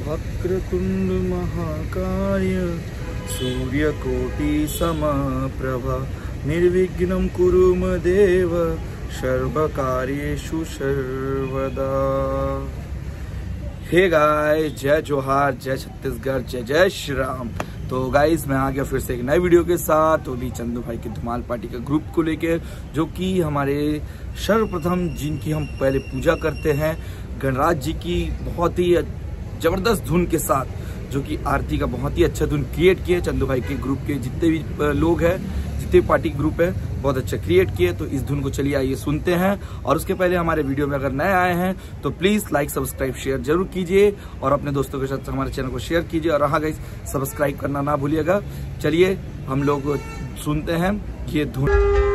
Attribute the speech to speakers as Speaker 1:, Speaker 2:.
Speaker 1: वक्रतुंड महाकाय सूर्यकोटि समप्रभा निर्विघ्नं कुरु मदेव सर्वकार्येषु सर्वदा। हे गाइस, जय जोहार, जय छत्तीसगढ़, जय जय श्री राम। तो गाइस मैं आ गया फिर से एक नए वीडियो के साथ, तो भी चंदू भाई के धुमाल पार्टी के ग्रुप को लेकर, जो कि हमारे सर्वप्रथम जिनकी हम पहले पूजा करते हैं गणराज जी की बहुत ही जबरदस्त धुन के साथ, जो कि आरती का बहुत ही अच्छा धुन क्रिएट किए चंदू भाई के ग्रुप के जितने भी लोग हैं, जितने पार्टी ग्रुप है, बहुत अच्छा क्रिएट किए। तो इस धुन को चलिए आइए सुनते हैं। और उसके पहले हमारे वीडियो में अगर नए आए हैं तो प्लीज लाइक सब्सक्राइब शेयर जरूर कीजिए और अपने दोस्तों के साथ हमारे चैनल को शेयर कीजिए। और हाँ गाइस, सब्सक्राइब करना ना भूलिएगा। चलिए हम लोग सुनते हैं ये धुन।